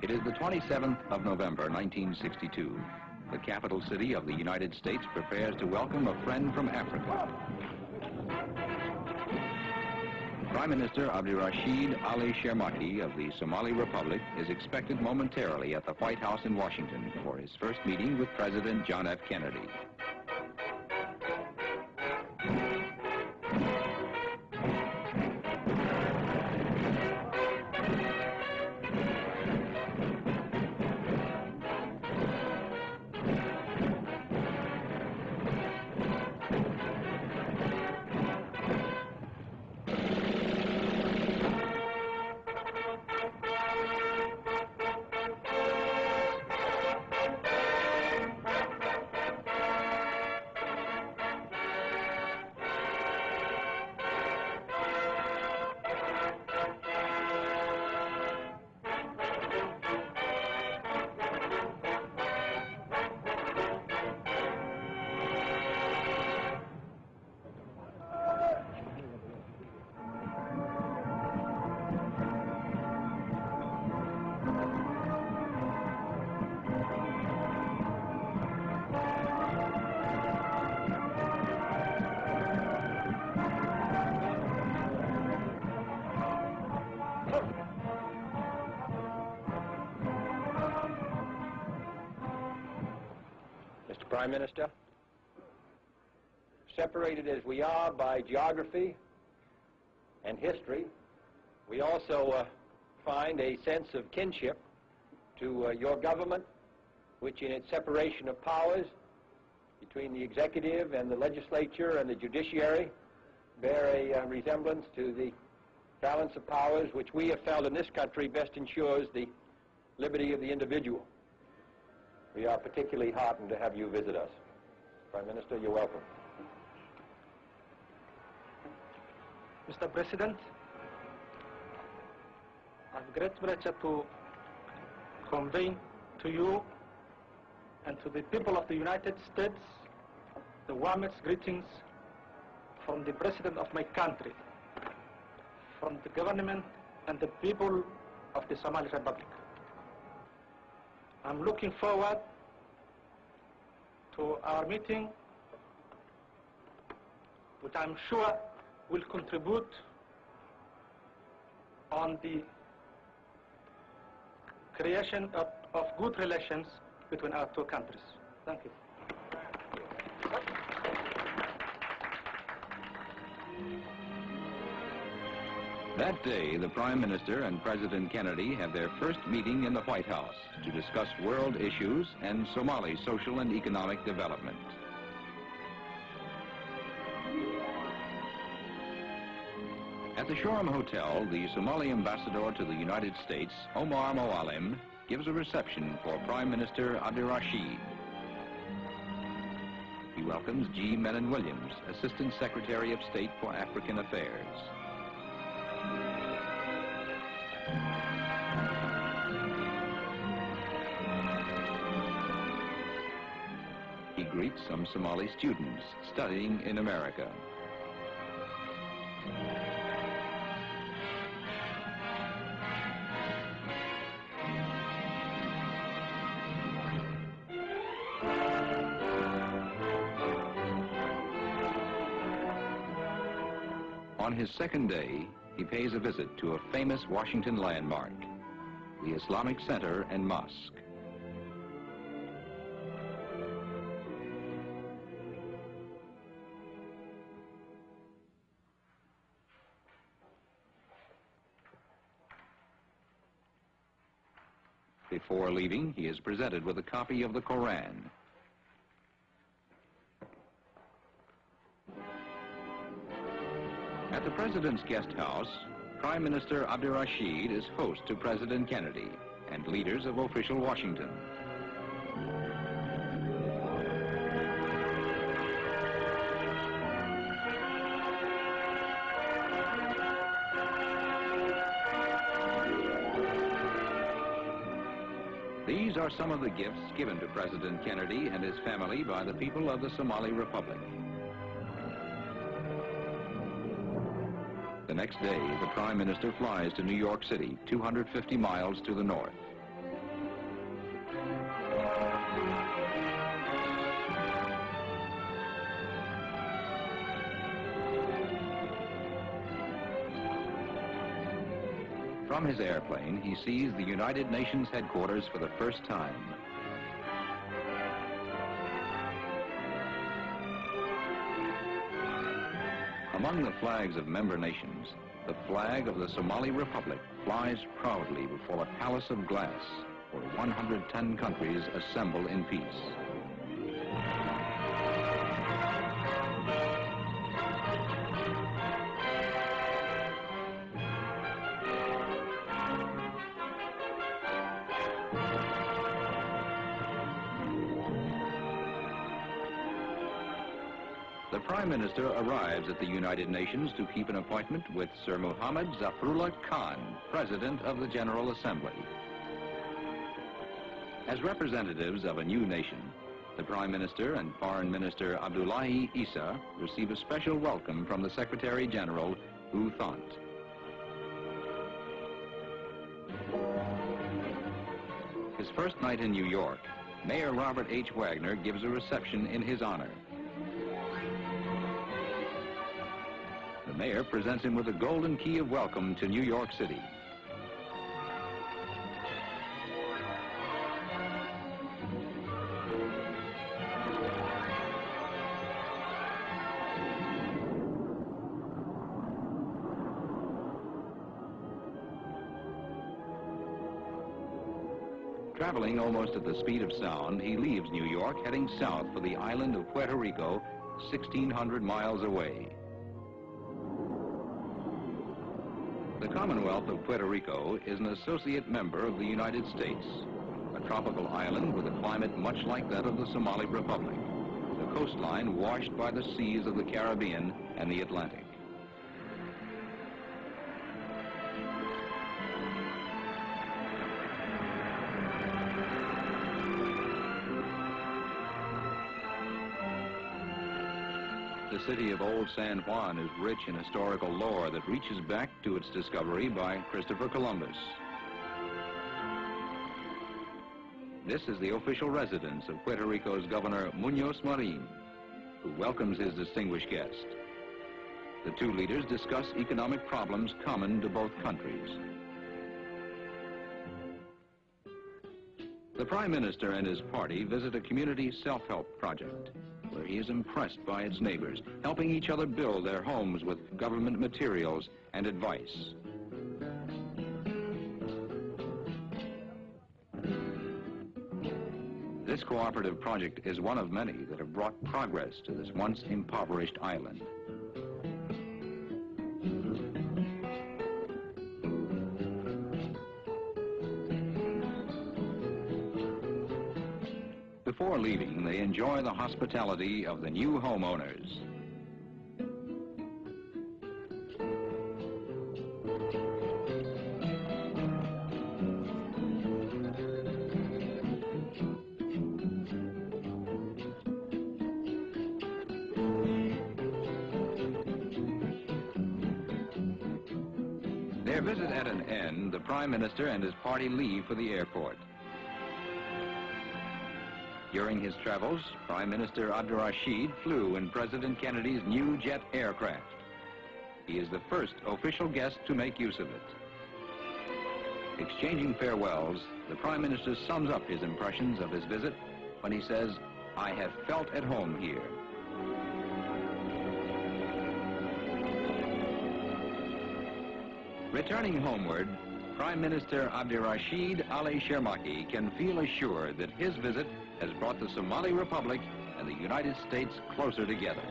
It is the 27th of November, 1962. The capital city of the United States prepares to welcome a friend from Africa. Prime Minister Abdirashid Ali Shermaki of the Somali Republic is expected momentarily at the White House in Washington for his first meeting with President John F. Kennedy. Mr. Prime Minister, separated as we are by geography and history, we also find a sense of kinship to your government, which in its separation of powers between the executive and the legislature and the judiciary bear a resemblance to the balance of powers which we have felt in this country best ensures the liberty of the individual. We are particularly heartened to have you visit us. Prime Minister, you're welcome. Mr. President, I have great pleasure to convey to you and to the people of the United States the warmest greetings from the President of my country, from the government and the people of the Somali Republic. I'm looking forward to our meeting, which I'm sure will contribute on the creation of good relations between our two countries. Thank you. That day, the Prime Minister and President Kennedy have their first meeting in the White House to discuss world issues and Somali social and economic development. At the Shoreham Hotel, the Somali ambassador to the United States, Omar Moalim, gives a reception for Prime Minister Abdirashid. He welcomes G. Menon Williams, Assistant Secretary of State for African Affairs. He greets some Somali students studying in America. On his second day, he pays a visit to a famous Washington landmark, the Islamic Center and Mosque. Before leaving, he is presented with a copy of the Koran. At the President's guest house, Prime Minister Abdirashid is host to President Kennedy and leaders of official Washington. These are some of the gifts given to President Kennedy and his family by the people of the Somali Republic. The next day, the Prime Minister flies to New York City, 250 miles to the north. From his airplane, he sees the United Nations headquarters for the first time. Among the flags of member nations, the flag of the Somali Republic flies proudly before a palace of glass where 110 countries assemble in peace. The Prime Minister arrives at the United Nations to keep an appointment with Sir Muhammad Zafrullah Khan, President of the General Assembly. As representatives of a new nation, the Prime Minister and Foreign Minister Abdullahi Issa receive a special welcome from the Secretary General, U Thant. His first night in New York, Mayor Robert H. Wagner gives a reception in his honor. The mayor presents him with a golden key of welcome to New York City. Traveling almost at the speed of sound, he leaves New York, heading south for the island of Puerto Rico, 1,600 miles away. The Commonwealth of Puerto Rico is an associate member of the United States, a tropical island with a climate much like that of the Somali Republic, the coastline washed by the seas of the Caribbean and the Atlantic. The city of Old San Juan is rich in historical lore that reaches back to its discovery by Christopher Columbus. This is the official residence of Puerto Rico's Governor Muñoz Marin, who welcomes his distinguished guest. The two leaders discuss economic problems common to both countries. The Prime Minister and his party visit a community self-help project, where he is impressed by its neighbors, helping each other build their homes with government materials and advice. This cooperative project is one of many that have brought progress to this once impoverished island. Before leaving, they enjoy the hospitality of the new homeowners. Their visit at an end, the Prime Minister and his party leave for the airport. During his travels, Prime Minister Abdur-Rashid flew in President Kennedy's new jet aircraft. He is the first official guest to make use of it. Exchanging farewells, the Prime Minister sums up his impressions of his visit when he says, "I have felt at home here." Returning homeward, Prime Minister Abdur-Rashid Ali Shermaki can feel assured that his visit has brought the Somali Republic and the United States closer together.